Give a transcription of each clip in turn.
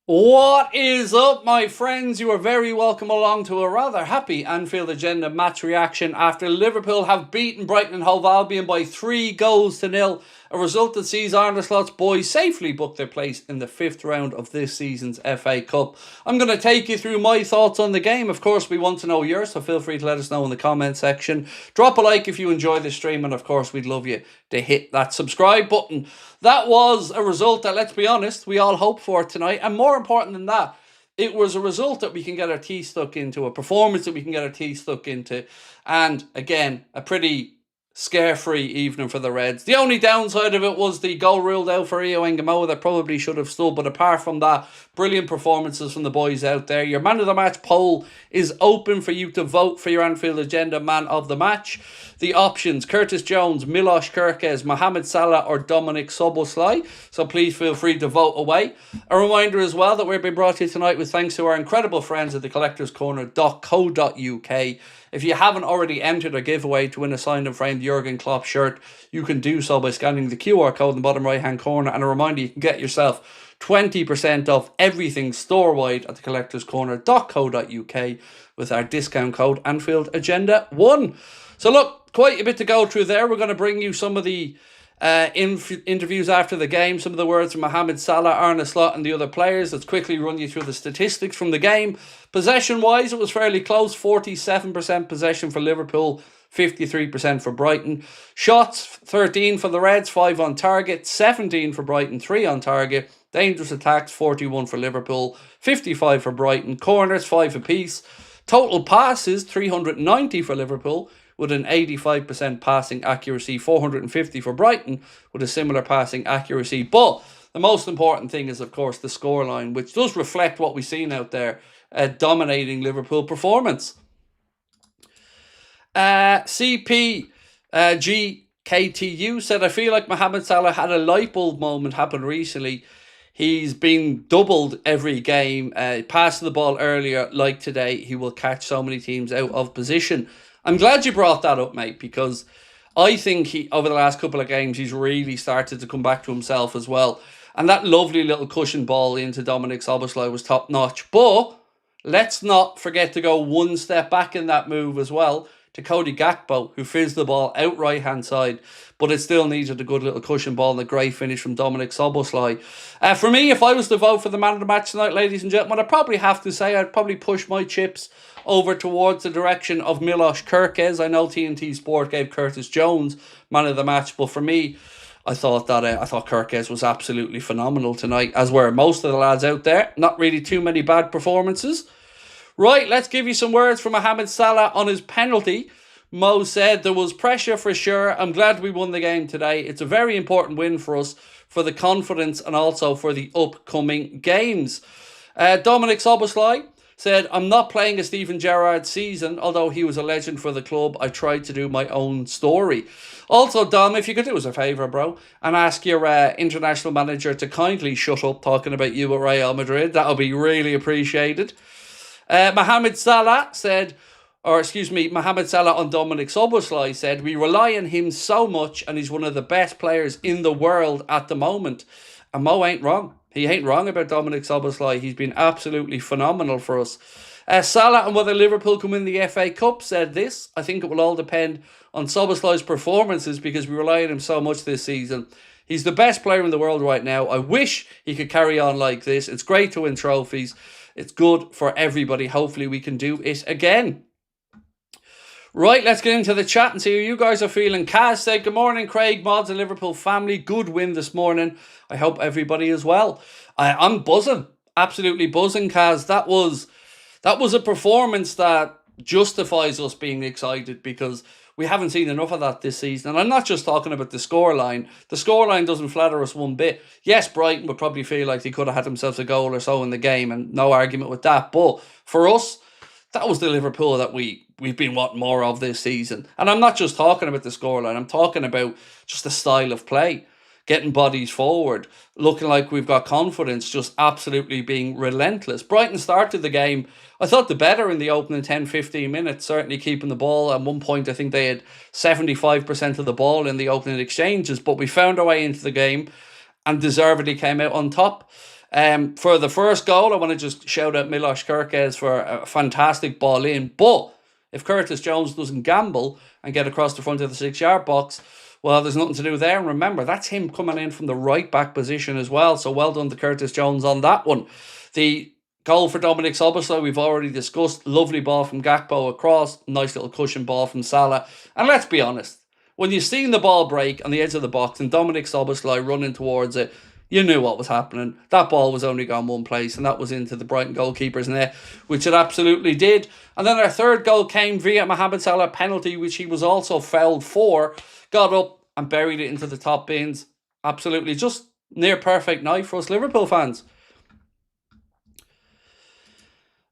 What is up, my friends? You are very welcome along to a rather happy Anfield Agenda match reaction after Liverpool have beaten Brighton and Hove Albion by 3-0, a result that sees Arne Slot's boys safely book their place in the fifth round of this season's FA Cup. I'm going to take you through my thoughts on the game. Of course, we want to know yours, so feel free to let us know in the comment section. Drop a like if you enjoy the stream, and of course, we'd love you to hit that subscribe button. That was a result that, let's be honest, we all hoped for tonight, and more important than that, it was a result that we can get our teeth stuck into, a performance that we can get our teeth stuck into, and again, a pretty scare-free evening for the Reds. The only downside of it was the goal ruled out for Rio Engamoa that probably should have stood, but apart from that, brilliant performances from the boys out there. Your man of the match poll is open for you to vote for your Anfield Agenda man of the match. The options: Curtis Jones, Milos Kerkez, Mohamed Salah or Dominic Szoboszlai. So please feel free to vote away. A reminder as well that we're being brought to you tonight with thanks to our incredible friends at thecollectorscorner.co.uk. If you haven't already entered a giveaway to win a signed and framed Jurgen Klopp shirt, you can do so by scanning the QR code in the bottom right hand corner. And a reminder, you can get yourself 20% off everything store-wide at thecollectorscorner.co.uk with our discount code Anfield Agenda 1. So look, quite a bit to go through there. We're going to bring you some of the interviews after the game, some of the words from Mohamed Salah, Arne Slot and the other players. Let's quickly run you through the statistics from the game. Possession-wise, it was fairly close. 47% possession for Liverpool, 53% for Brighton. Shots, 13 for the Reds, 5 on target. 17 for Brighton, 3 on target. Dangerous attacks, 41 for Liverpool, 55 for Brighton. Corners, 5 apiece. Total passes, 390 for Liverpool, with an 85% passing accuracy, 450 for Brighton, with a similar passing accuracy. But the most important thing is, of course, the scoreline, which does reflect what we've seen out there, a dominating Liverpool performance. CPGKTU said, I feel like Mohamed Salah had a light bulb moment happen recently. He's been doubled every game. Passing the ball earlier, like today, he will catch so many teams out of position. I'm glad you brought that up, mate, because I think over the last couple of games, he's really started to come back to himself as well. And that lovely little cushion ball into Dominic Szoboszlai was top notch. But let's not forget to go one step back in that move as well to Cody Gakpo, who fizzed the ball out right-hand side, but it still needed a good little cushion ball and a great finish from Dominic Szoboszlai. For me, if I was to vote for the man of the match tonight, ladies and gentlemen, I'd probably have to say I'd probably push my chips over towards the direction of Milos Kerkez. I know TNT Sport gave Curtis Jones man of the match, but for me, I thought Kerkez was absolutely phenomenal tonight, as were most of the lads out there. Not really too many bad performances. Right, let's give you some words from Mohamed Salah on his penalty. Mo said, there was pressure for sure. I'm glad we won the game today. It's a very important win for us, for the confidence and also for the upcoming games. Dominic Szoboszlai said, I'm not playing a Steven Gerrard season, although he was a legend for the club. I tried to do my own story. Also, Dom, if you could do us a favour, bro, and ask your international manager to kindly shut up talking about you at Real Madrid, that would be really appreciated. Mohamed Salah on Dominic Szoboszlai said, we rely on him so much and he's one of the best players in the world at the moment. And Mo ain't wrong. He ain't wrong about Dominic Szoboszlai. He's been absolutely phenomenal for us. Salah and whether Liverpool can win the FA Cup said this, I think it will all depend on Szoboszlai's performances because we rely on him so much this season. He's the best player in the world right now. I wish he could carry on like this. It's great to win trophies. It's good for everybody. Hopefully we can do it again. Right, let's get into the chat and see how you guys are feeling. Kaz said, good morning, Craig, mods and Liverpool family. Good win this morning. I hope everybody is well. I'm buzzing. Absolutely buzzing, Kaz. That was a performance that justifies us being excited because we haven't seen enough of that this season. And I'm not just talking about the scoreline. The scoreline doesn't flatter us one bit. Yes, Brighton would probably feel like they could have had themselves a goal or so in the game, and no argument with that. But for us, that was the Liverpool that we've been wanting more of this season. And I'm not just talking about the scoreline. I'm talking about just the style of play. Getting bodies forward, looking like we've got confidence, just absolutely being relentless. Brighton started the game, I thought, the better in the opening 10-15 minutes, certainly keeping the ball. At one point, I think they had 75% of the ball in the opening exchanges, but we found our way into the game and deservedly came out on top. For the first goal, I want to just shout out Milos Kerkez for a fantastic ball in. But if Curtis Jones doesn't gamble and get across the front of the 6-yard box, well, there's nothing to do there. And remember, that's him coming in from the right back position as well. So well done to Curtis Jones on that one. The goal for Dominic Szoboszlai, we've already discussed. Lovely ball from Gakpo across. Nice little cushion ball from Salah. And let's be honest, when you've seen the ball break on the edge of the box and Dominic Szoboszlai running towards it, you knew what was happening. That ball was only gone one place, and that was into the Brighton goalkeeper's net, which it absolutely did. And then our third goal came via Mohamed Salah penalty, which he was also fouled for. Got up and buried it into the top bins. Absolutely just near perfect night for us Liverpool fans.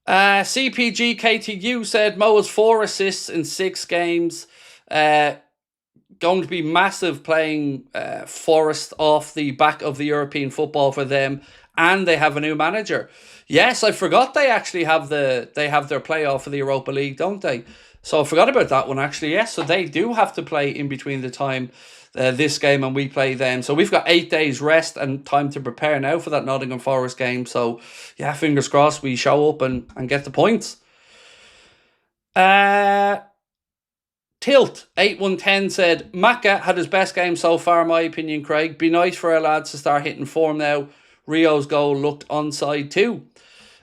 CPG KTU said Mo has 4 assists in 6 games. Going to be massive playing Forest off the back of the European football for them, and they have a new manager. Yes, I forgot they actually have their playoff for the Europa League, don't they? So I forgot about that one actually. Yes, so they do have to play in between the time this game and we play them. So we've got 8 days rest and time to prepare now for that Nottingham Forest game. So yeah, fingers crossed we show up and get the points. Tilt 8110 said Maka had his best game so far, in my opinion, Craig. Be nice for our lads to start hitting form now. Rio's goal looked onside too.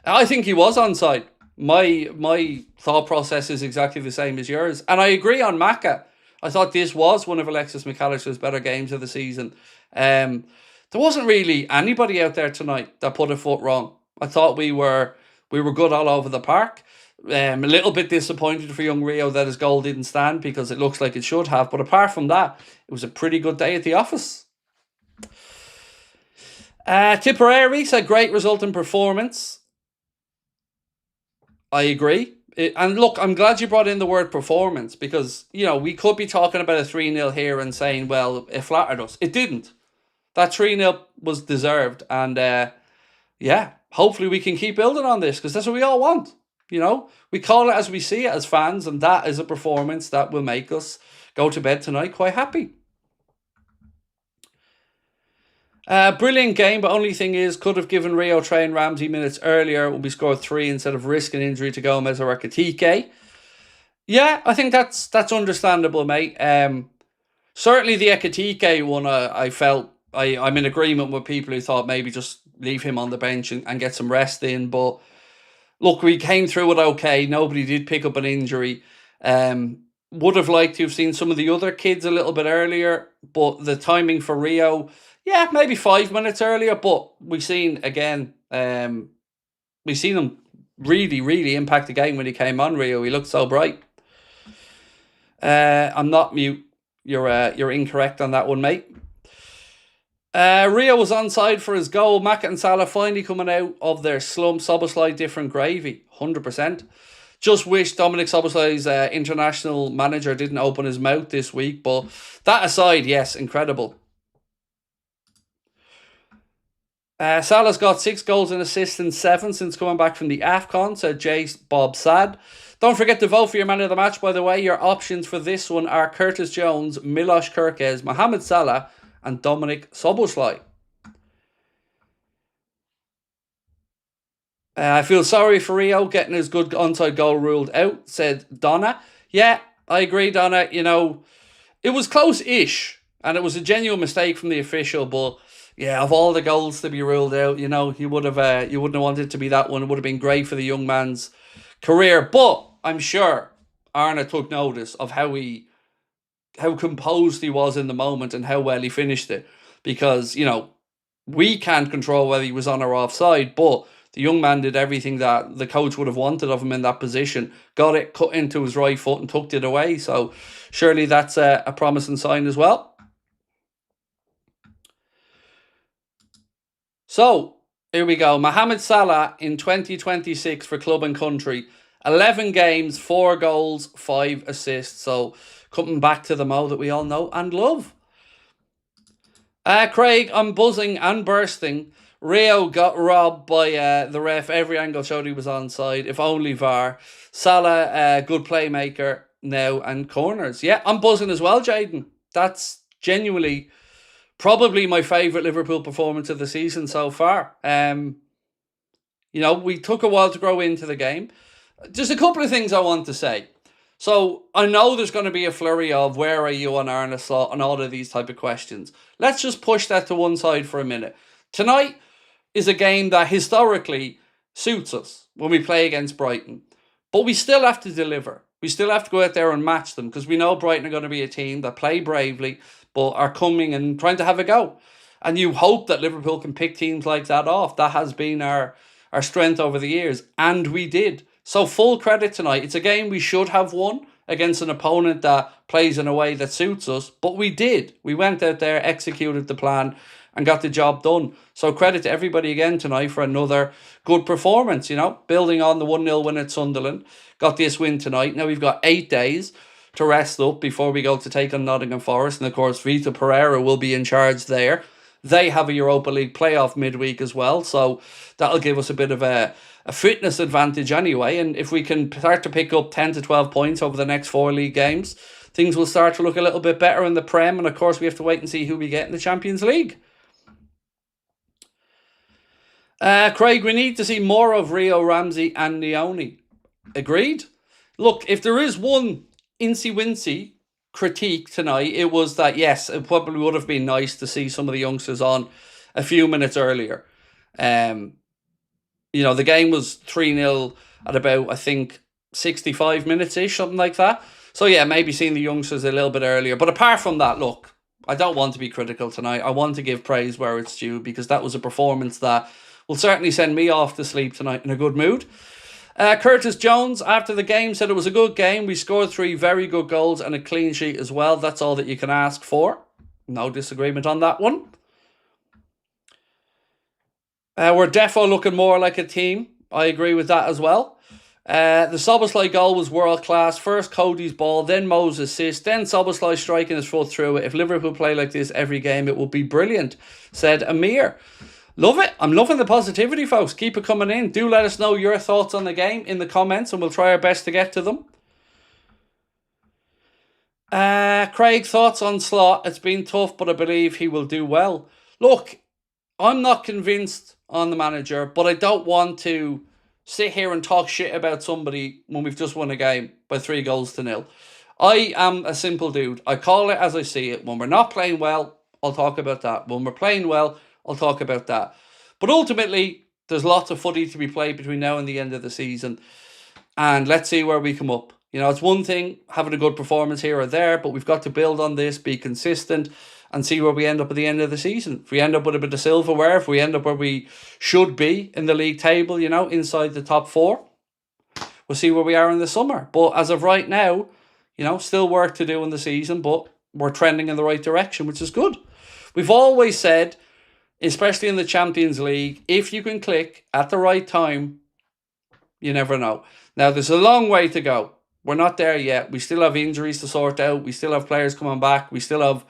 I think he was onside. My thought process is exactly the same as yours. And I agree on Maka. I thought this was one of Alexis McAllister's better games of the season. There wasn't really anybody out there tonight that put a foot wrong. I thought we were good all over the park. A little bit disappointed for young Rio that his goal didn't stand because it looks like it should have. But apart from that, it was a pretty good day at the office. Tipperary said great result and performance. I agree. And look, I'm glad you brought in the word performance because, you know, we could be talking about a 3-0 here and saying, well, it flattered us. It didn't. That 3-0 was deserved. And yeah, hopefully we can keep building on this because that's what we all want. You know, we call it as we see it as fans, and that is a performance that will make us go to bed tonight quite happy. Brilliant game, but only thing is, could have given Rio Train Ramsey minutes earlier when we scored 3 instead of risking injury to Gomez or Ekitike. Yeah, I think that's understandable, mate. Certainly the Ekitike one, I felt I'm in agreement with people who thought maybe just leave him on the bench and get some rest in, but look, we came through it okay. Nobody did pick up an injury. Would have liked to have seen some of the other kids a little bit earlier, but the timing for Rio, yeah, maybe 5 minutes earlier. But we've seen again, we've seen him really, really impact the game when he came on. Rio, he looked so bright. I'm not mute. You're incorrect on that one, mate. Rio was onside for his goal. Maka and Salah finally coming out of their slump. Szoboszlai different gravy, 100%. Just wish Dominic Szoboszlai's international manager didn't open his mouth this week. But that aside, yes, incredible. Salah's got 6 goals and assists in 7 since coming back from the AFCON, said J. Bob Sad. Don't forget to vote for your man of the match, by the way. Your options for this one are Curtis Jones, Milos Kerkez, Mohamed Salah, and Dominic Szoboszlai. I feel sorry for Rio getting his good onside goal ruled out, said Donna. Yeah, I agree, Donna. You know, it was close-ish, and it was a genuine mistake from the official, but yeah, of all the goals to be ruled out, you know, you wouldn't have wanted it to be that one. It would have been great for the young man's career, but I'm sure Arna took notice of how composed he was in the moment and how well he finished it. Because, you know, we can't control whether he was on or offside, but the young man did everything that the coach would have wanted of him in that position. Got it, cut into his right foot and tucked it away. So surely that's a promising sign as well. So, here we go. Mohamed Salah in 2026 for club and country. 11 games, 4 goals, 5 assists. So, coming back to the Mo that we all know and love. Craig, I'm buzzing and bursting. Rio got robbed by the ref. Every angle showed he was onside. If only VAR. Salah, good playmaker now and corners. Yeah, I'm buzzing as well, Jaden. That's genuinely Probably my favourite Liverpool performance of the season so far. We took a while to grow into the game. Just a couple of things I want to say. So I know there's going to be a flurry of where are you on Arne Slot and all of these type of questions. Let's just push that to one side for a minute. Tonight is a game that historically suits us when we play against Brighton. But we still have to deliver. We still have to go out there and match them because we know Brighton are going to be a team that play bravely but are coming and trying to have a go. And you hope that Liverpool can pick teams like that off. That has been our strength over the years. And we did. So full credit tonight. It's a game we should have won against an opponent that plays in a way that suits us. But we did. We went out there, executed the plan and got the job done. So credit to everybody again tonight for another good performance, building on the 1-0 win at Sunderland. Got this win tonight. Now we've got 8 days to rest up before we go to take on Nottingham Forest. And of course, Vitor Pereira will be in charge there. They have a Europa League playoff midweek as well. So that'll give us a bit of a fitness advantage anyway. And if we can start to pick up 10 to 12 points over the next 4 league games, things will start to look a little bit better in the Prem. And of course, we have to wait and see who we get in the Champions League. Craig, we need to see more of Rio, Ramsey and Leone. Agreed? Look, if there is one Incy-Wincy critique tonight, it was that, yes, it probably would have been nice to see some of the youngsters on a few minutes earlier. The game was 3-0 at about, I think, 65 minutes-ish, something like that. So, yeah, maybe seeing the youngsters a little bit earlier. But apart from that, look, I don't want to be critical tonight. I want to give praise where it's due because that was a performance that will certainly send me off to sleep tonight in a good mood. Curtis Jones, after the game, said it was a good game. We scored 3 very good goals and a clean sheet as well. That's all that you can ask for. No disagreement on that one. We're defo looking more like a team. I agree with that as well. The Szoboszlai goal was world class. First Cody's ball, then Mo's assist, then Szoboszlai striking his foot through it. If Liverpool play like this every game, it will be brilliant, said Amir. Love it. I'm loving the positivity, folks. Keep it coming in. Do let us know your thoughts on the game in the comments and we'll try our best to get to them. Craig, thoughts on Slot? It's been tough, but I believe he will do well. Look, I'm not convinced on the manager, but I don't want to sit here and talk shit about somebody when we've just won a game by 3-0. I am a simple dude. I call it as I see it. When we're not playing well, I'll talk about that. When we're playing well, I'll talk about that. But ultimately, there's lots of footy to be played between now and the end of the season. And let's see where we come up. It's one thing having a good performance here or there, but we've got to build on this, be consistent, and see where we end up at the end of the season. If we end up with a bit of silverware, if we end up where we should be in the league table, inside the top 4, we'll see where we are in the summer. But as of right now, still work to do in the season, but we're trending in the right direction, which is good. We've always said, especially in the Champions League, if you can click at the right time, you never know. Now, there's a long way to go. We're not there yet. We still have injuries to sort out. We still have players coming back. We still have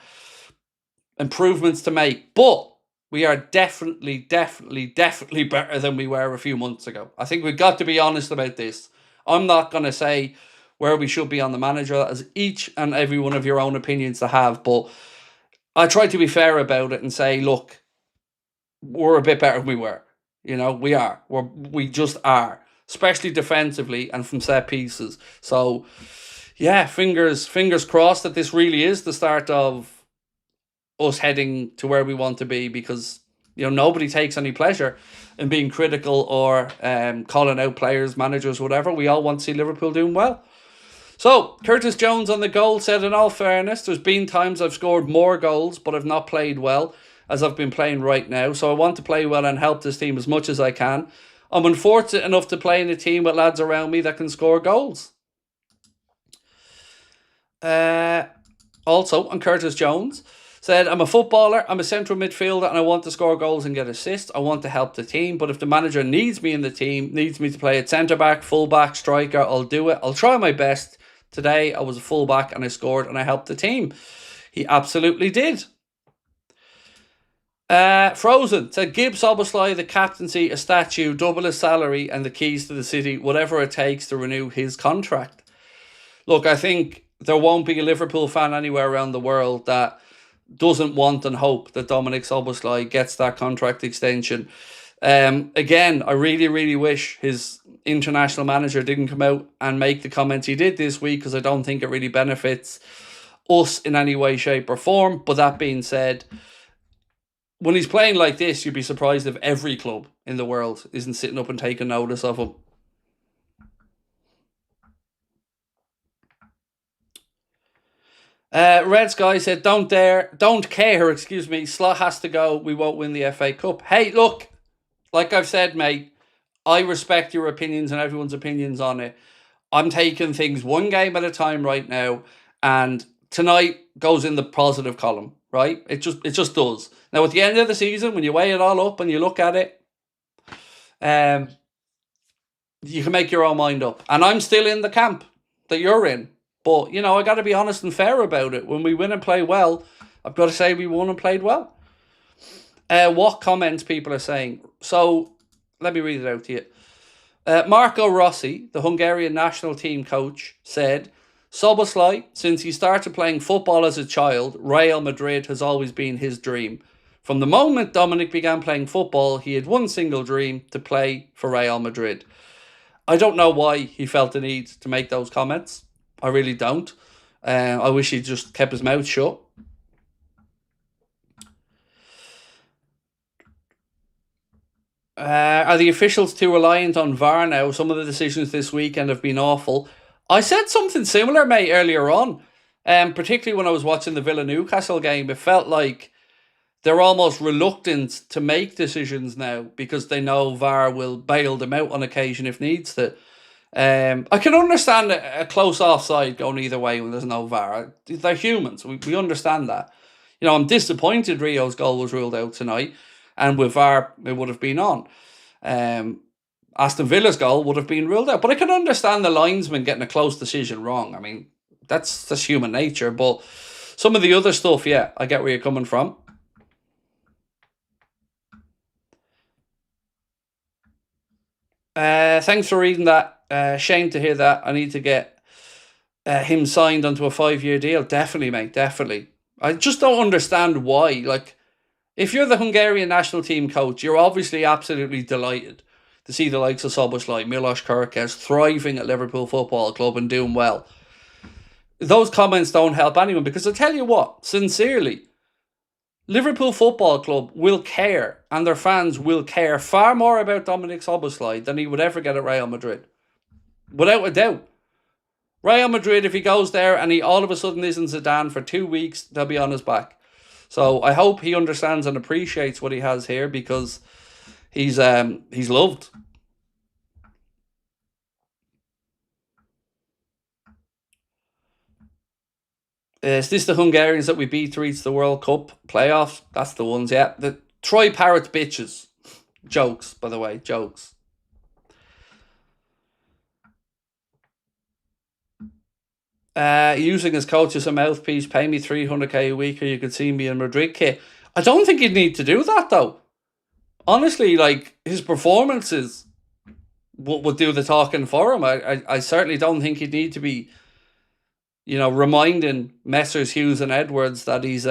improvements to make. But we are definitely better than we were a few months ago. I think we've got to be honest about this. I'm not going to say where we should be on the manager. That is each and every one of your own opinions to have. But I try to be fair about it and say, look, we're a bit better than we were. We are. We just are. Especially defensively and from set pieces. So, yeah, fingers crossed that this really is the start of us heading to where we want to be because, nobody takes any pleasure in being critical or calling out players, managers, whatever. We all want to see Liverpool doing well. So, Curtis Jones on the goal said, in all fairness, there's been times I've scored more goals, but I've not played well as I've been playing right now. So I want to play well and help this team as much as I can. I'm unfortunate enough to play in a team with lads around me that can score goals. Also, on Curtis Jones, said, I'm a footballer, I'm a central midfielder, and I want to score goals and get assists. I want to help the team, but if the manager needs me in the team, needs me to play at centre-back, full-back, striker, I'll do it. I'll try my best. Today, I was a full-back and I scored and I helped the team. He absolutely did. Frozen said, give Szoboszlai the captaincy, a statue, double his salary and the keys to the city, whatever it takes to renew his contract. Look, I think there won't be a Liverpool fan anywhere around the world that doesn't want and hope that Dominic Szoboszlai gets that contract extension. Again, I really, really wish his international manager didn't come out and make the comments he did this week, because I don't think it really benefits us in any way, shape or form. But that being said, when he's playing like this, you'd be surprised if every club in the world isn't sitting up and taking notice of him. Red Sky said, don't care, Slot has to go, we won't win the FA Cup. Hey, look, like I've said, mate, I respect your opinions and everyone's opinions on it. I'm taking things one game at a time right now, and tonight goes in the positive column, right? It just does. Now, at the end of the season, when you weigh it all up and you look at it, you can make your own mind up. And I'm still in the camp that you're in. But, I got to be honest and fair about it. When we win and play well, I've got to say we won and played well. What comments people are saying. So, let me read it out to you. Marco Rossi, the Hungarian national team coach, said, Szoboszlai, since he started playing football as a child, Real Madrid has always been his dream. From the moment Dominic began playing football, he had one single dream: to play for Real Madrid. I don't know why he felt the need to make those comments. I really don't. I wish he'd just kept his mouth shut. Are the officials too reliant on VAR now? Some of the decisions this weekend have been awful. I said something similar, mate, earlier on. Particularly when I was watching the Villa-Newcastle game. It felt like they're almost reluctant to make decisions now because they know VAR will bail them out on occasion if needs to. I can understand a close offside going either way when there's no VAR. They're humans. We understand that. I'm disappointed Rio's goal was ruled out tonight, and with VAR it would have been on. Aston Villa's goal would have been ruled out, but I can understand the linesman getting a close decision wrong. I mean, that's human nature. But some of the other stuff, yeah, I get where you're coming from. Thanks for reading that. Shame to hear that. I need to get him signed onto a 5-year deal. Definitely, mate. Definitely. I just don't understand why. Like, if you're the Hungarian national team coach, you're obviously absolutely delighted to see the likes of Szoboszlai, Milos Kerkez thriving at Liverpool Football Club and doing well. Those comments don't help anyone, because I tell you what, sincerely, Liverpool Football Club will care, and their fans will care far more about Dominic Szoboszlai than he would ever get at Real Madrid. Without a doubt. Real Madrid, if he goes there and he all of a sudden isn't Zidane for 2 weeks, they'll be on his back. So I hope he understands and appreciates what he has here, because he's loved. Is this the Hungarians that we beat to reach the World Cup playoffs? That's the ones, yeah. The Troy Parrott bitches. Jokes, by the way, jokes. Using his coach as a mouthpiece, pay me 300k a week or you could see me in Madrid kit. I don't think he'd need to do that, though. Honestly, like, his performances would do the talking for him. I certainly don't think he'd need to be, reminding Messrs Hughes and Edwards that he's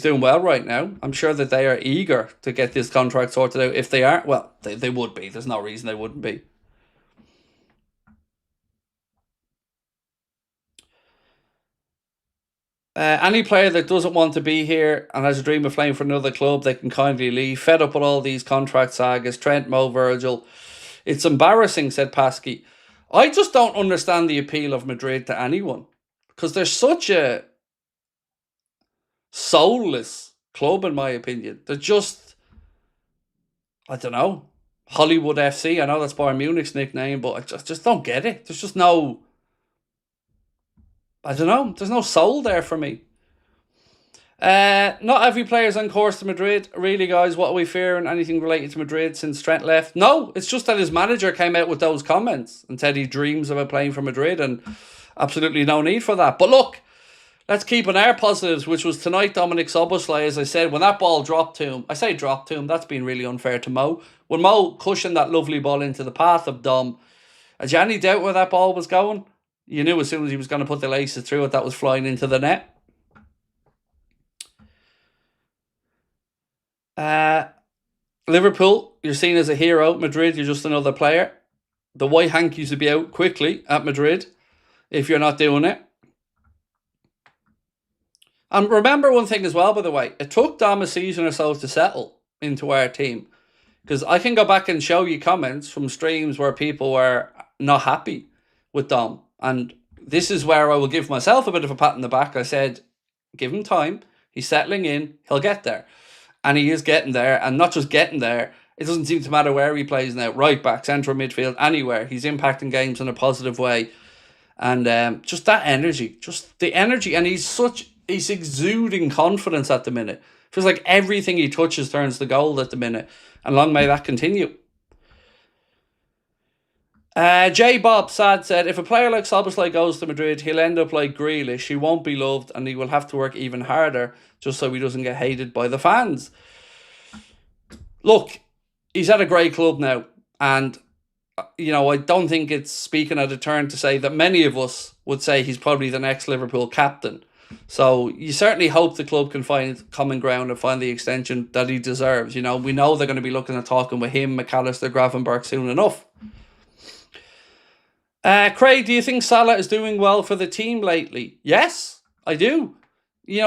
doing well right now. I'm sure that they are eager to get this contract sorted out. If they aren't, well, they would be. There's no reason they wouldn't be. Any player that doesn't want to be here and has a dream of playing for another club, they can kindly leave. Fed up with all these contract sagas. Trent, Mo, Virgil. It's embarrassing, said Pasky. I just don't understand the appeal of Madrid to anyone, because they're such a soulless club, in my opinion. They're just, I don't know, Hollywood FC. I know that's Bayern Munich's nickname, but I just don't get it. There's just no, I don't know, there's no soul there for me. Not every player's on course to Madrid. Really, guys, what are we fearing? Anything related to Madrid since Trent left? No, it's just that his manager came out with those comments and said he dreams about playing for Madrid, and absolutely no need for that. But look, let's keep on our positives, which was tonight Dominic Szoboszlai, as I said, when that ball dropped to him. I say dropped to him, that's been really unfair to Mo. When Mo cushioned that lovely ball into the path of Dom, had you any doubt where that ball was going? You knew as soon as he was going to put the laces through it, that was flying into the net. Uh, Liverpool, you're seen as a hero. Madrid, you're just another player. The white hankies will be out quickly at Madrid if you're not doing it. And remember one thing as well, by the way, it took Dom a season or so to settle into our team. Because I can go back and show you comments from streams where people were not happy with Dom. And this is where I will give myself a bit of a pat on the back. I said, give him time. He's settling in. He'll get there. And he is getting there. And not just getting there, it doesn't seem to matter where he plays now. Right back, centre midfield, anywhere. He's impacting games in a positive way. And just that energy. Just the energy. And he's exuding confidence at the minute. Feels like everything he touches turns to gold at the minute. And long may that continue. J. Bob Sad said, if a player like Szoboszlai goes to Madrid, he'll end up like Grealish. He won't be loved and he will have to work even harder just so he doesn't get hated by the fans. Look, he's at a great club now. And, I don't think it's speaking out of turn to say that many of us would say he's probably the next Liverpool captain. So you certainly hope the club can find common ground and find the extension that he deserves. We know they're going to be looking at talking with him, McAllister, Gravenberch soon enough. Craig, do you think Salah is doing well for the team lately? Yes, I do.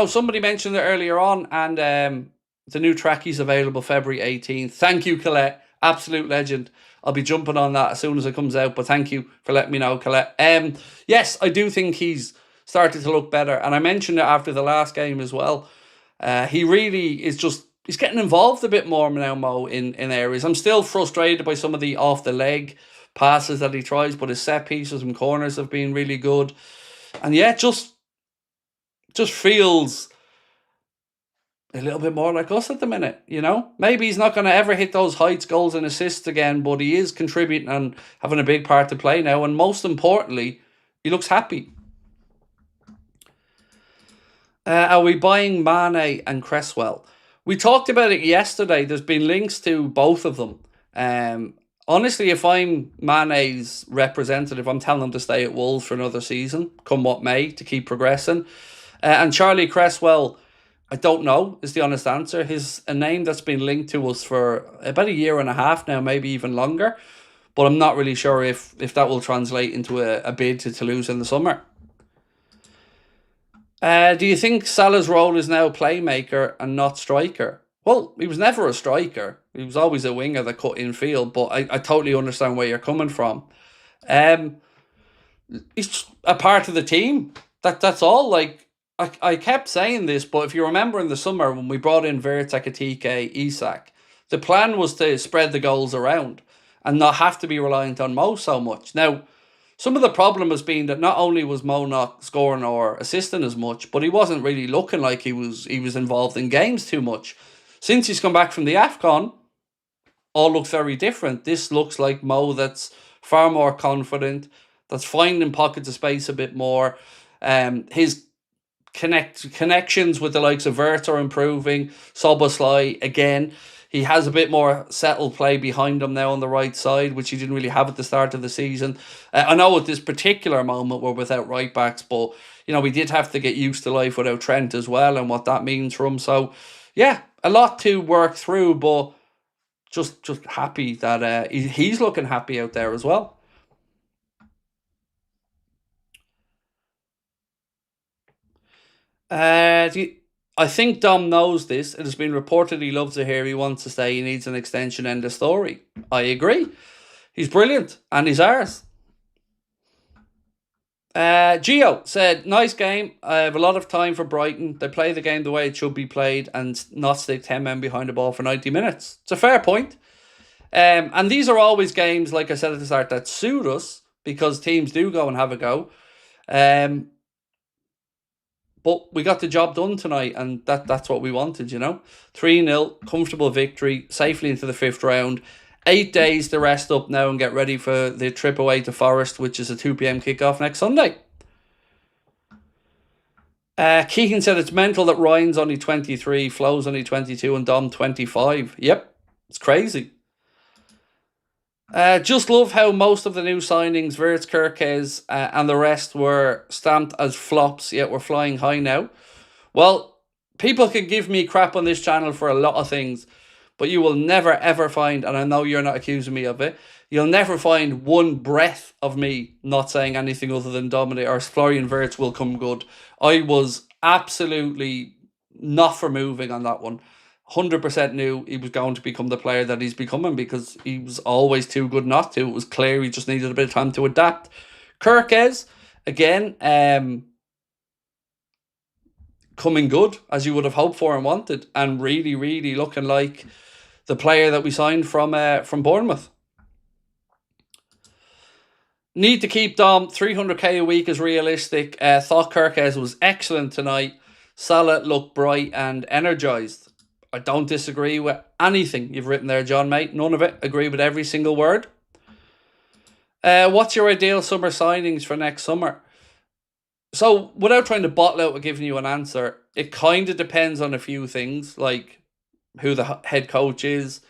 Somebody mentioned it earlier on, and the new trackie's available February 18th. Thank you, Colette. Absolute legend. I'll be jumping on that as soon as it comes out, but thank you for letting me know, Colette. Yes, I do think he's started to look better, and I mentioned it after the last game as well. He really is he's getting involved a bit more now, Mo, in areas. I'm still frustrated by some of the off-the-leg passes that he tries, but his set pieces and corners have been really good. And yeah, just feels a little bit more like us at the minute, Maybe he's not going to ever hit those heights, goals and assists again, but he is contributing and having a big part to play now. And most importantly, he looks happy. Are we buying Mane and Cresswell? We talked about it yesterday. There's been links to both of them. Honestly, if I'm Mane's representative, I'm telling him to stay at Wolves for another season, come what may, to keep progressing. And Charlie Cresswell, I don't know, is the honest answer. He's a name that's been linked to us for about a year and a half now, maybe even longer. But I'm not really sure if that will translate into a bid to Toulouse in the summer. Do you think Salah's role is now playmaker and not striker? Well, he was never a striker. He was always a winger that cut in field, but I totally understand where you're coming from. He's a part of the team. That's all. Like, I kept saying this, but if you remember in the summer when we brought in Wirtz, Ekitike, Isak, the plan was to spread the goals around and not have to be reliant on Mo so much. Now, some of the problem has been that not only was Mo not scoring or assisting as much, but he wasn't really looking like he was involved in games too much. Since he's come back from the AFCON, all looks very different. This looks like Mo that's far more confident, that's finding pockets of space a bit more. His connections with the likes of Wirtz are improving. Szoboszlai, again, he has a bit more settled play behind him now on the right side, which he didn't really have at the start of the season. I know at this particular moment we're without right backs, but we did have to get used to life without Trent as well and what that means for him. So yeah, a lot to work through, but just happy that he's looking happy out there as well. I think Dom knows this. It has been reported he loves it here. He wants to stay. He needs an extension. End of story. I agree. He's brilliant and he's ours. Gio said, nice game. I have a lot of time for Brighton. They play the game the way it should be played and not stick 10 men behind the ball for 90 minutes. It's a fair point. And these are always games, like I said at the start, that suit us because teams do go and have a go. But we got the job done tonight, and that's what we wanted, 3-0, comfortable victory, safely into the 5th round. 8 days to rest up now and get ready for the trip away to Forest, which is a 2 p.m. kickoff next Sunday. Keegan said it's mental that Ryan's only 23, Flo's only 22, and Dom 25. Yep, it's crazy. Just love how most of the new signings, Wirtz, Kirkes, and the rest were stamped as flops, yet we're flying high now. Well, people can give me crap on this channel for a lot of things, but you will never ever find, and I know you're not accusing me of it, you'll never find one breath of me not saying anything other than Dominic or Florian Wirtz will come good. I was absolutely not for moving on that one. 100% knew he was going to become the player that he's becoming because he was always too good not to. It was clear he just needed a bit of time to adapt. Kirkes, again, coming good as you would have hoped for and wanted, and really, really looking like the player that we signed from Bournemouth. Need to keep Dom. 300k a week is realistic. Thought Kirkes was excellent tonight. Salah looked bright and energised. I don't disagree with anything you've written there, John, mate. None of it. Agree with every single word. What's your ideal summer signings for next summer? So, without trying to bottle out or giving you an answer, it kind of depends on a few things, like who the head coach is,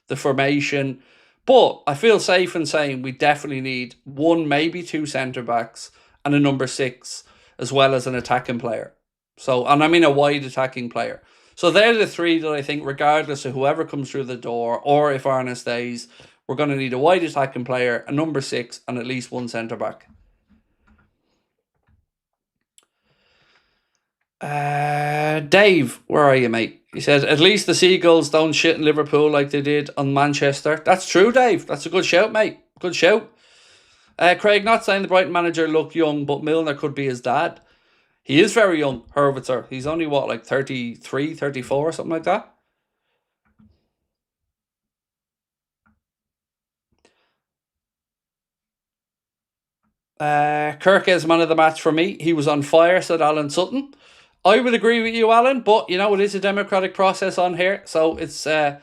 the formation. But I feel safe in saying we definitely need one, maybe two centre-backs and a number 6, as well as an attacking player. So, and I mean a wide attacking player. So they're the three that I think, regardless of whoever comes through the door, or if Arna stays, we're going to need a wide attacking player, a number 6, and at least one centre-back. Dave, where are you, mate? He says, at least the Seagulls don't shit in Liverpool like they did on Manchester. That's true, Dave. That's a good shout, mate. Good shout. Craig, not saying the Brighton manager looked young, but Milner could be his dad. He is very young, Hurwitzer. He's only, what, like 33, 34, something like that? Kirk is man of the match for me. He was on fire, said Alan Sutton. I would agree with you, Alan, but, you know, it is a democratic process on here, so it's up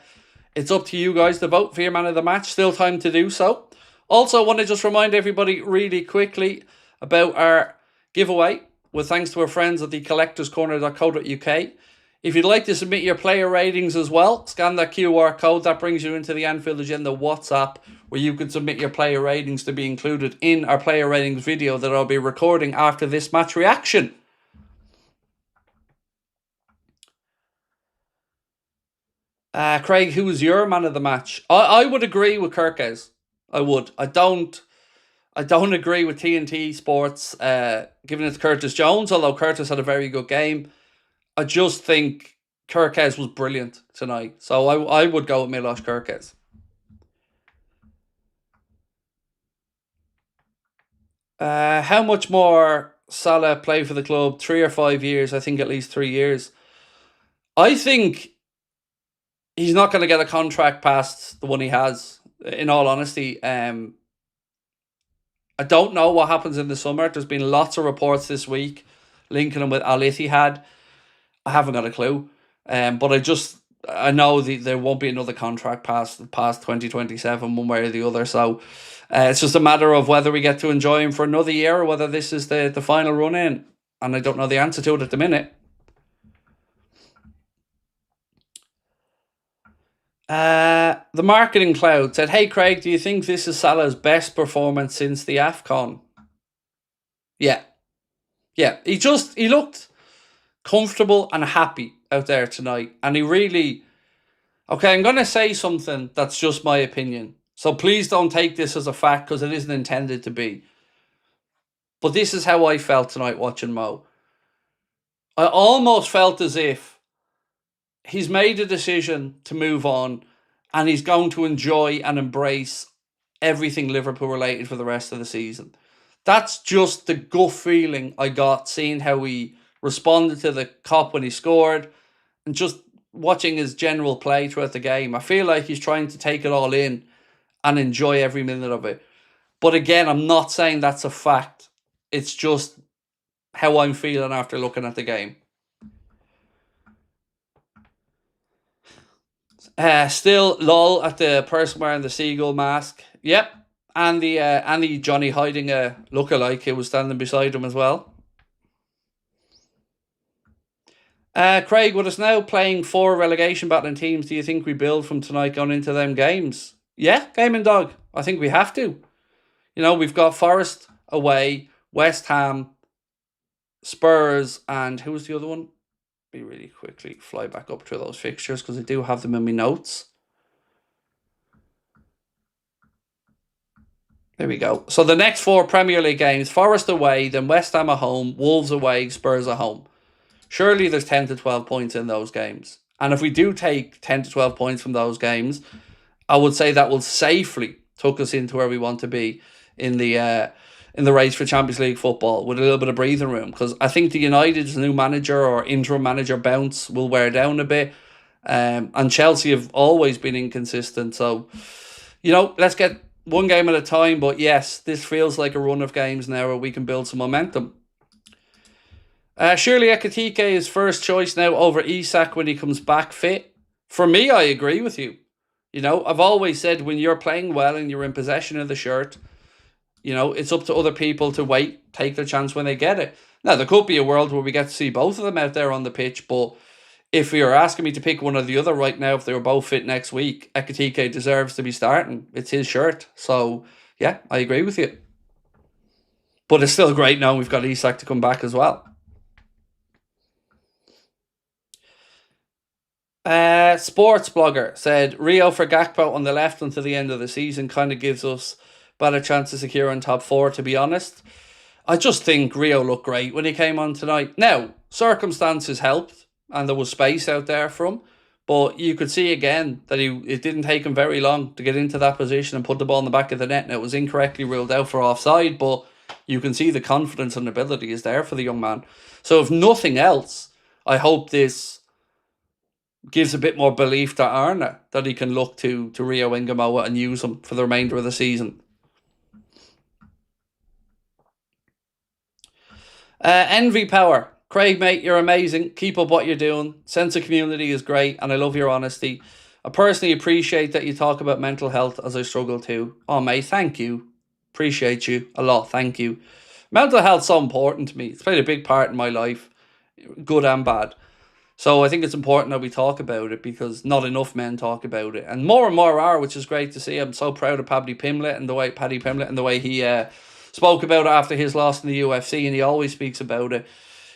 to you guys to vote for your man of the match. Still time to do so. Also, I want to just remind everybody really quickly about our giveaway, with thanks to our friends at the collectorscorner.co.uk. If you'd like to submit your player ratings as well, scan that QR code. That brings you into the Anfield Agenda WhatsApp, where you can submit your player ratings to be included in our player ratings video that I'll be recording after this match reaction. Craig, who was your man of the match? I would agree with Kirkes. I would. I don't agree with TNT Sports giving it to Curtis Jones, although Curtis had a very good game. I just think Kirkes was brilliant tonight. So I would go with Milos Kirkes. How much more Salah play for the club? 3 or 5 years? I think at least 3 years. I think he's not going to get a contract past the one he has, in all honesty. I don't know what happens in the summer. There's been lots of reports this week linking him with Al Ittihad. I haven't got a clue. But I know there won't be another contract past 2027 one way or the other. So it's just a matter of whether we get to enjoy him for another year or whether this is the final run in. And I don't know the answer to it at the minute. The Marketing Cloud said, hey Craig, do you think this is Salah's best performance since the AFCON? Yeah. He looked comfortable and happy out there tonight. And he really... Okay, I'm going to say something that's just my opinion. So please don't take this as a fact because it isn't intended to be. But this is how I felt tonight watching Mo. I almost felt as if he's made a decision to move on and he's going to enjoy and embrace everything Liverpool related for the rest of the season. That's just the gut feeling I got seeing how he responded to the cop when he scored and just watching his general play throughout the game. I feel like he's trying to take it all in and enjoy every minute of it. But again, I'm not saying that's a fact. It's just how I'm feeling after looking at the game. Still lol at the person wearing the seagull mask. Yep. And the Johnny hiding a lookalike who was standing beside him as well. Craig, with us now playing 4 relegation battling teams, do you think we build from tonight going into them games? Yeah, Gaming Dog. I think we have to. You know, we've got Forest away, West Ham, Spurs, and who was the other one? me really quickly fly back up to those fixtures because I do have them in my notes. There we go. So the next 4 Premier League games: Forest away, then West Ham at home, Wolves away, Spurs at home. Surely there's 10 to 12 points in those games. And if we do take 10 to 12 points from those games, I would say that will safely tuck us into where we want to be in the race for Champions League football with a little bit of breathing room. Because I think the United's new manager or interim manager bounce will wear down a bit. And Chelsea have always been inconsistent. So, let's get one game at a time. But yes, this feels like a run of games now where we can build some momentum. Surely Ekitike is first choice now over Isak when he comes back fit. For me, I agree with you. I've always said when you're playing well and you're in possession of the shirt, it's up to other people to wait, take their chance when they get it. Now, there could be a world where we get to see both of them out there on the pitch, but if you're asking me to pick one or the other right now, if they were both fit next week, Ekitike deserves to be starting. It's his shirt. So, yeah, I agree with you. But it's still great now we've got Isak to come back as well. Sports blogger said Rio for Gakpo on the left until the end of the season kind of gives us better chance to secure in top 4, to be honest. I just think Rio looked great when he came on tonight. Now, circumstances helped and there was space out there for him, but you could see again that it didn't take him very long to get into that position and put the ball in the back of the net. Now, it was incorrectly ruled out for offside, but you can see the confidence and ability is there for the young man. So if nothing else, I hope this gives a bit more belief to Arne that he can look to Rio Ngamoa and use him for the remainder of the season. Envy Power. Craig, mate, you're amazing. Keep up what you're doing. Sense of community is great, and I love your honesty. I personally appreciate that you talk about mental health as I struggle too. Oh, mate, thank you. Appreciate you a lot. Thank you. Mental health's so important to me. It's played a big part in my life, good and bad. So I think it's important that we talk about it because not enough men talk about it. And more are, which is great to see. I'm so proud of Paddy Pimblett and the way he spoke about it after his loss in the UFC, and he always speaks about it.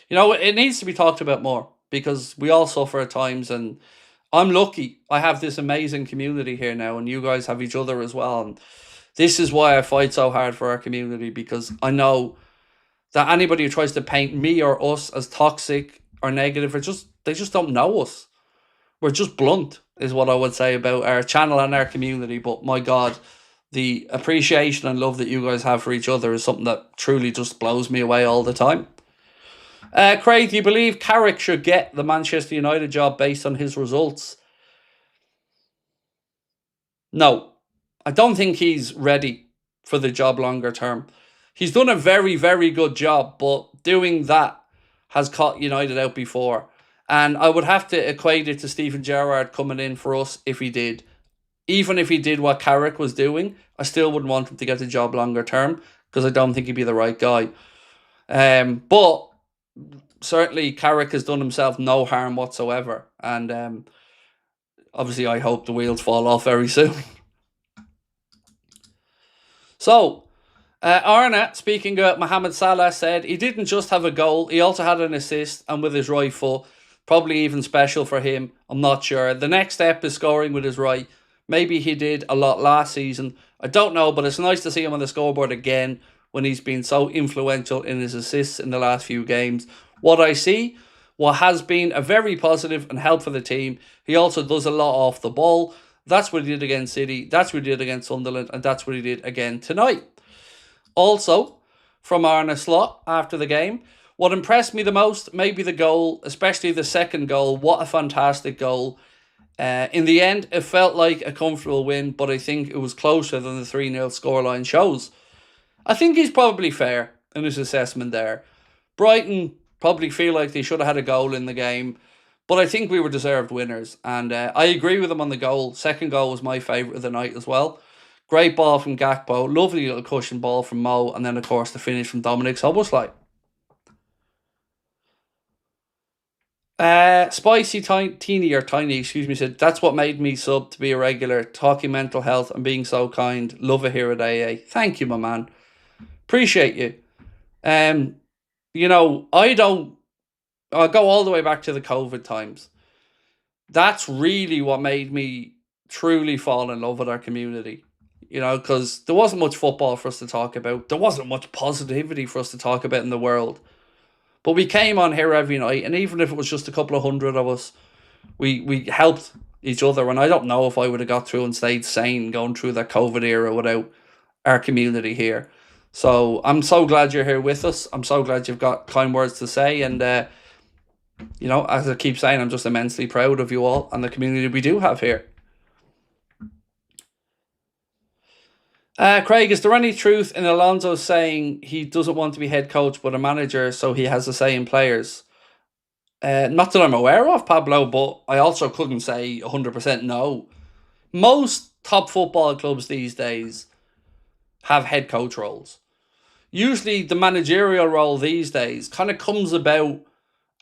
It needs to be talked about more because we all suffer at times, and I'm lucky. I have this amazing community here now, and you guys have each other as well. And this is why I fight so hard for our community, because I know that anybody who tries to paint me or us as toxic or negative they just don't know us. We're just blunt, is what I would say about our channel and our community. But my God, the appreciation and love that you guys have for each other is something that truly just blows me away all the time. Craig, do you believe Carrick should get the Manchester United job based on his results? No, I don't think he's ready for the job longer term. He's done a very, very good job, but doing that has caught United out before. And I would have to equate it to Steven Gerrard coming in for us if he did. Even if he did what Carrick was doing, I still wouldn't want him to get the job longer term because I don't think he'd be the right guy. But certainly Carrick has done himself no harm whatsoever. And obviously I hope the wheels fall off very soon. So, Arne, speaking about Mohamed Salah, said he didn't just have a goal, he also had an assist, and with his right foot. Probably even special for him. I'm not sure. The next step is scoring with his right. Maybe he did a lot last season. I don't know, but it's nice to see him on the scoreboard again when he's been so influential in his assists in the last few games. What has been a very positive and help for the team. He also does a lot off the ball. That's what he did against City. That's what he did against Sunderland. And that's what he did again tonight. Also, from Arne Slot after the game, what impressed me the most, maybe the goal, especially the second goal. What a fantastic goal. In the end, it felt like a comfortable win, but I think it was closer than the 3-0 scoreline shows. I think he's probably fair in his assessment there. Brighton probably feel like they should have had a goal in the game, but I think we were deserved winners. And I agree with him on the goal. Second goal was my favourite of the night as well. Great ball from Gakpo, lovely little cushion ball from Mo, and then of course the finish from Dominic Szoboszlai. Spicy Tiny, said, that's what made me sub to be a regular, talking mental health and being so kind. Love it here at AA. Thank you, my man. Appreciate you. I don't I'll go all the way back to the COVID times. That's really what made me truly fall in love with our community. Because there wasn't much football for us to talk about. There wasn't much positivity for us to talk about in the world. But we came on here every night, and even if it was just a couple of hundred of us, we helped each other. And I don't know if I would have got through and stayed sane going through that COVID era without our community here. So I'm so glad you're here with us. I'm so glad you've got kind words to say. And, as I keep saying, I'm just immensely proud of you all and the community we do have here. Craig, is there any truth in Alonso saying he doesn't want to be head coach but a manager so he has a say in players? Not that I'm aware of, Pablo, but I also couldn't say 100% no. Most top football clubs these days have head coach roles. Usually the managerial role these days kind of comes about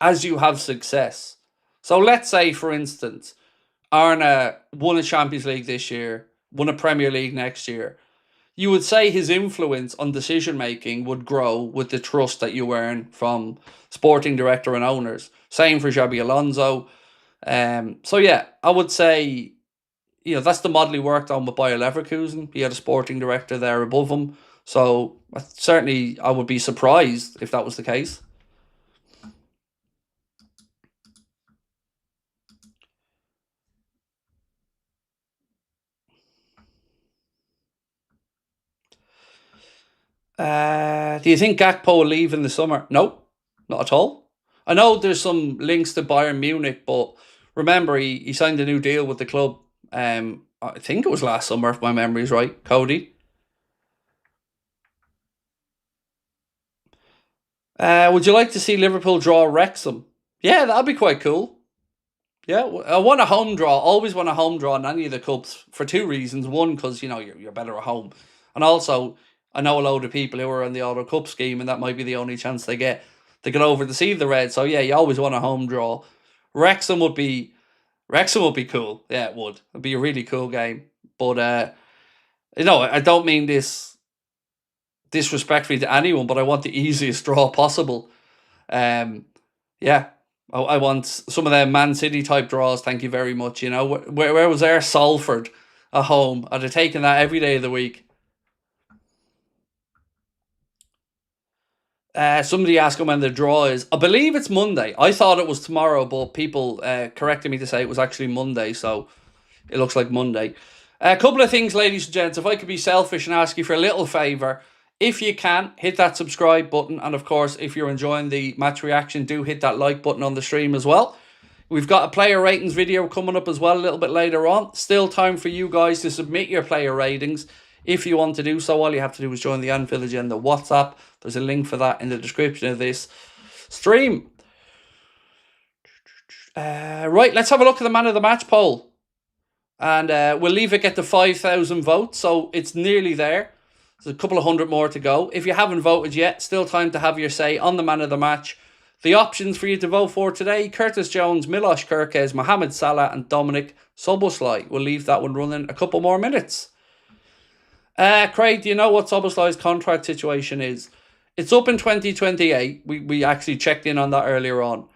as you have success. So let's say, for instance, Arne won a Champions League this year, won a Premier League next year. You would say his influence on decision making would grow with the trust that you earn from sporting director and owners. Same for Xabi Alonso. So yeah, I would say, that's the model he worked on with Bayer Leverkusen. He had a sporting director there above him. So certainly I would be surprised if that was the case. Do you think Gakpo will leave in the summer? No, not at all. I know there's some links to Bayern Munich, but remember he signed a new deal with the club. I think it was last summer, if my memory is right. Cody. Would you like to see Liverpool draw Wrexham? Yeah, that'd be quite cool. Yeah, I want a home draw. Always want a home draw in any of the cups for two reasons. One, because you're better at home, and also I know a load of people who are in the Auto Cup scheme, and that might be the only chance they get to get over to see the Reds. So yeah, you always want a home draw. Wrexham would be Wrexham would be cool. Yeah, it would. It'd be a really cool game. But I don't mean this disrespectfully to anyone, but I want the easiest draw possible. Yeah, I want some of them Man City type draws. Thank you very much. Where was there Salford at home? I'd have taken that every day of the week. Somebody asking when the draw is. I believe it's Monday. I thought it was tomorrow, but people corrected me to say it was actually Monday. So it looks like Monday. A couple of things, ladies and gents. If I could be selfish and ask you for a little favour, if you can, hit that subscribe button. And of course, if you're enjoying the match reaction, do hit that like button on the stream as well. We've got a player ratings video coming up as well a little bit later on. Still time for you guys to submit your player ratings. If you want to do so, all you have to do is join the Anfield Agenda WhatsApp. There's a link for that in the description of this stream. Right, let's have a look at the man of the match poll. And we'll leave it get to 5,000 votes, so it's nearly there. There's a couple of hundred more to go. If you haven't voted yet, still time to have your say on the man of the match. The options for you to vote for today: Curtis Jones, Milos Kerkez, Mohamed Salah and Dominic Szoboszlai. We'll leave that one running a couple more minutes. Craig, do you know what Szoboszlai's contract situation is? It's up in 2028. We actually checked in on that earlier on.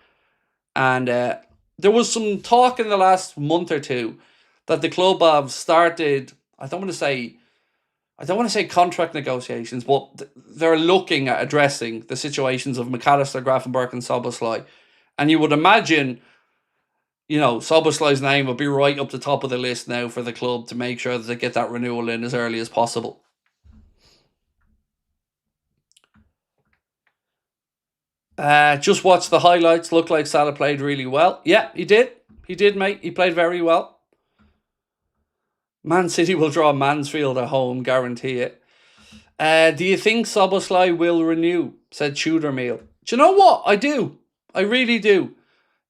And there was some talk in the last month or two that the club have started, I don't want to say contract negotiations, but they're looking at addressing the situations of McAllister, Grafenberg and Szoboszlai. And you would imagine, Szoboszlai's name will be right up the top of the list now for the club to make sure that they get that renewal in as early as possible. Just watch the highlights. Looked like Salah played really well. Yeah, he did. He did, mate. He played very well. Man City will draw Mansfield at home, guarantee it. Do you think Szoboszlai will renew? Said Tudor Meal. Do you know what? I do. I really do.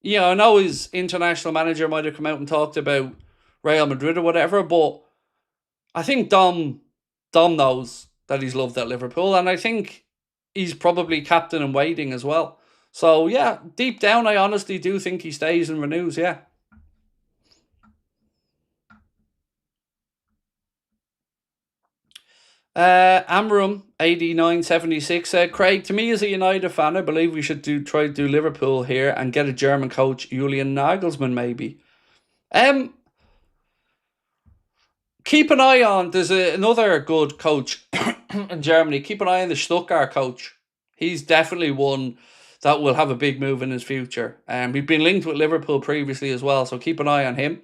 I know his international manager might have come out and talked about Real Madrid or whatever, but I think Dom knows that he's loved at Liverpool, and I think he's probably captain and waiting as well. So yeah, deep down, I honestly do think he stays and renews. Yeah. Amram 8976 said, Craig, to me as a United fan, I believe we should try to do Liverpool here and get a German coach, Julian Nagelsmann, maybe. Keep an eye on, there's another good coach in Germany. Keep an eye on the Stuttgart coach. He's definitely one that will have a big move in his future. We've been linked with Liverpool previously as well, so keep an eye on him.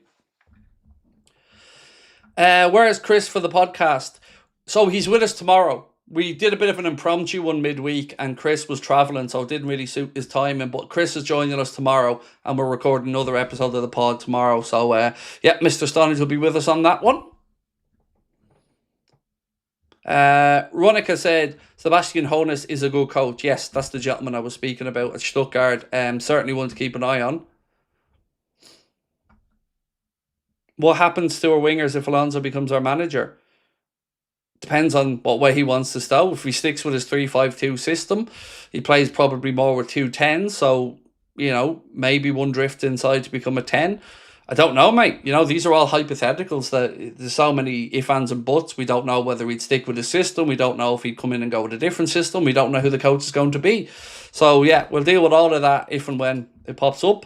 Where is Chris for the podcast? So he's with us tomorrow. We did a bit of an impromptu one midweek and Chris was travelling, so it didn't really suit his timing. But Chris is joining us tomorrow and we're recording another episode of the pod tomorrow. So, Mr. Stonage will be with us on that one. Ronica said, Sebastian Hoeneß is a good coach. Yes, that's the gentleman I was speaking about at Stuttgart. Certainly one to keep an eye on. What happens to our wingers if Alonso becomes our manager? Depends on what way he wants to start. If he sticks with his 3-5-2 system, he plays probably more with 2 10s. So, maybe one drift inside to become a 10. I don't know, mate. These are all hypotheticals. That there's so many if, ands, and buts. We don't know whether he'd stick with the system. We don't know if he'd come in and go with a different system. We don't know who the coach is going to be. So, yeah, we'll deal with all of that if and when it pops up.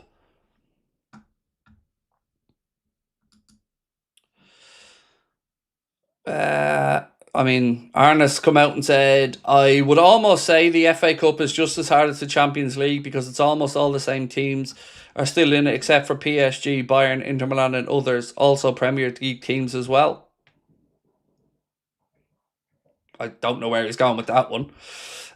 Arnes come out and said, I would almost say the FA Cup is just as hard as the Champions League because it's almost all the same teams are still in it except for PSG, Bayern, Inter Milan and others, also Premier League teams as well. I don't know where he's going with that one.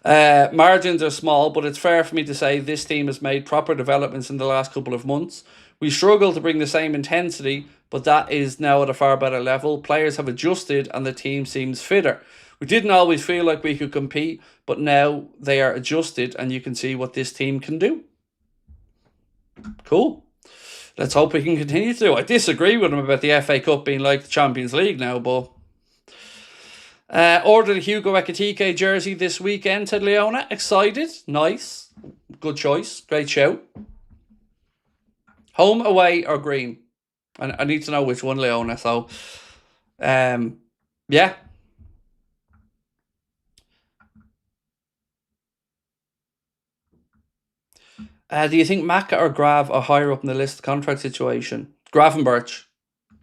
Margins are small, but it's fair for me to say this team has made proper developments in the last couple of months. We struggle to bring the same intensity, but that is now at a far better level. Players have adjusted and the team seems fitter. We didn't always feel like we could compete, but now they are adjusted and you can see what this team can do. Cool. Let's hope we can continue to do. I disagree with him about the FA Cup being like the Champions League now, but... ordered a Hugo Ekitike jersey this weekend, said Leona. Excited. Nice. Good choice. Great shout. Home, away, or green? I need to know which one, Leona. So, yeah. Do you think Maka or Grav are higher up in the list contract situation? Gravenberch,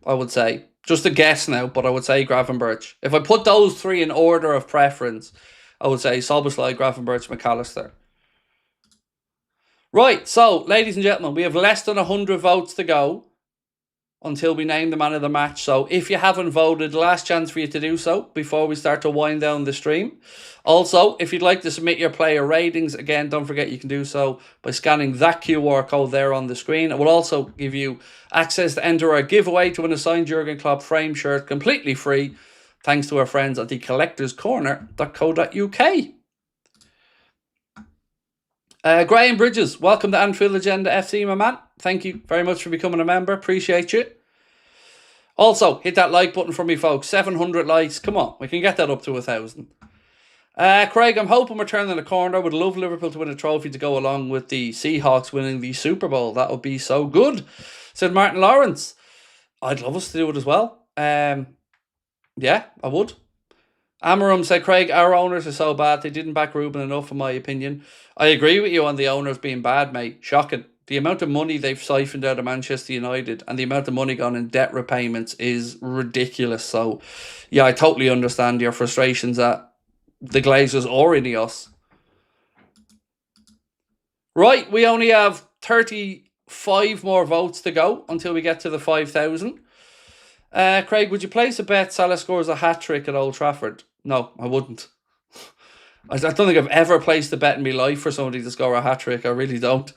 I would say. Just a guess now, but I would say Gravenberch. If I put those three in order of preference, I would say Szoboszlai, Gravenberch, McAllister. Right, so, ladies and gentlemen, we have less than 100 votes to go until we name the man of the match. So if you haven't voted, last chance for you to do so before we start to wind down the stream. Also, if you'd like to submit your player ratings, again, don't forget you can do so by scanning that QR code there on the screen. It will also give you access to enter our giveaway to win a signed Jurgen Klopp frame shirt completely free, thanks to our friends at the collectorscorner.co.uk. Graham Bridges, welcome to Anfield Agenda FC, my man. Thank you very much for becoming a member. Appreciate you. Also, hit that like button for me, folks. 700 likes. Come on, we can get that up to 1,000. Craig, I'm hoping we're turning the corner. I would love Liverpool to win a trophy to go along with the Seahawks winning the Super Bowl. That would be so good, said Martin Lawrence. I'd love us to do it as well. Yeah, I would. Amarum said, Craig, our owners are so bad. They didn't back Ruben enough, in my opinion. I agree with you on the owners being bad, mate. Shocking. The amount of money they've siphoned out of Manchester United and the amount of money gone in debt repayments is ridiculous. So, yeah, I totally understand your frustrations at the Glazers or Ineos. Right, we only have 35 more votes to go until we get to the 5,000. Craig, would you place a bet Salah scores a hat-trick at Old Trafford? No, I wouldn't. I don't think I've ever placed a bet in my life for somebody to score a hat-trick. I really don't.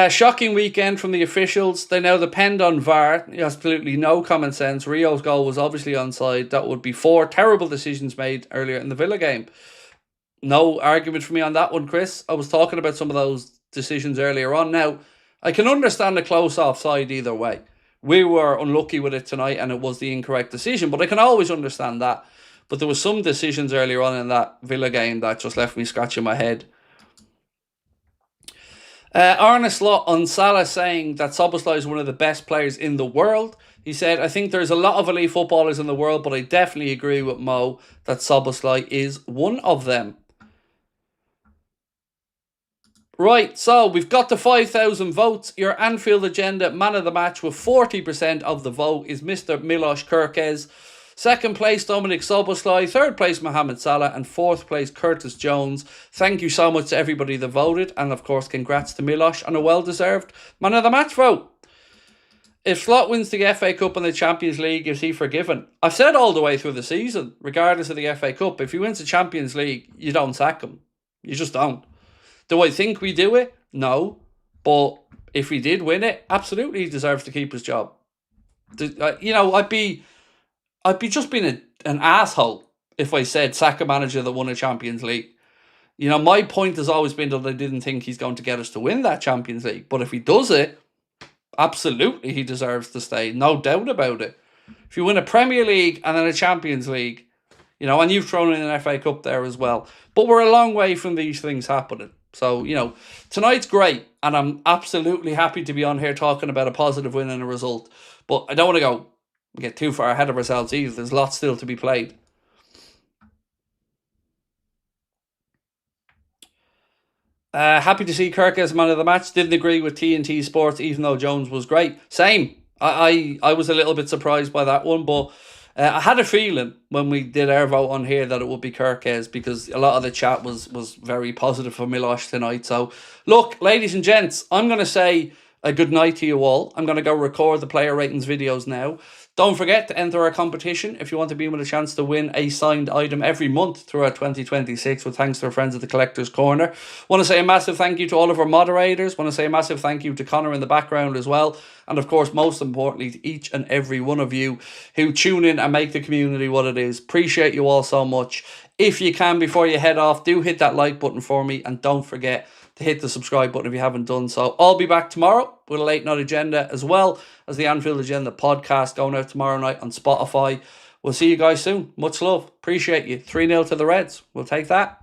Shocking weekend from the officials. They now depend on VAR. Absolutely no common sense. Rio's goal was obviously onside. That would be 4 terrible decisions made earlier in the Villa game. No argument for me on that one, Chris. I was talking about some of those decisions earlier on. Now, I can understand a close offside either way. We were unlucky with it tonight and it was the incorrect decision, but I can always understand that. But there were some decisions earlier on in that Villa game that just left me scratching my head. Arne Slot on Salah saying that Szoboszlai is one of the best players in the world. He said, I think there's a lot of elite footballers in the world, but I definitely agree with Mo that Szoboszlai is one of them. Right, so we've got the 5,000 votes. Your Anfield Agenda man of the match with 40% of the vote is Mr. Milos Kerkez. Second place, Dominic Szoboszlai. Third place, Mohamed Salah. And fourth place, Curtis Jones. Thank you so much to everybody that voted. And of course, congrats to Milos on a well-deserved man of the match vote. If Slot wins the FA Cup and the Champions League, is he forgiven? I've said all the way through the season, regardless of the FA Cup, if he wins the Champions League, you don't sack him. You just don't. Do I think we do it? No. But if we did win it, absolutely he deserves to keep his job. You know, I'd be just being an asshole if I said sack a manager that won a Champions League. You know, my point has always been that I didn't think he's going to get us to win that Champions League. But if he does it, absolutely he deserves to stay. No doubt about it. If you win a Premier League and then a Champions League, you know, and you've thrown in an FA Cup there as well. But we're a long way from these things happening. So, you know, tonight's great. And I'm absolutely happy to be on here talking about a positive win and a result. But I don't want to get too far ahead of ourselves either. There's lots still to be played. Happy to see Kirk as man of the match. Didn't agree with TNT Sports, even though Jones was great. Same. I was a little bit surprised by that one, but I had a feeling when we did our vote on here that it would be Kirkes, because a lot of the chat was very positive for Milos tonight. So, look, ladies and gents, I'm going to say a good night to you all. I'm going to go record the player ratings videos now. Don't forget to enter our competition if you want to be with a chance to win a signed item every month throughout 2026 with thanks to our friends at the Collector's Corner. Want to say a massive thank you to all of our moderators. Want to say a massive thank you to Connor in the background as well. And of course, most importantly, to each and every one of you who tune in and make the community what it is. Appreciate you all so much. If you can, before you head off, do hit that like button for me. And don't forget to hit the subscribe button if you haven't done so. I'll be back tomorrow with a late night agenda, as well as the Anfield Agenda podcast going out tomorrow night on Spotify. We'll see you guys soon. Much love. Appreciate you. 3-0 to the Reds. We'll take that.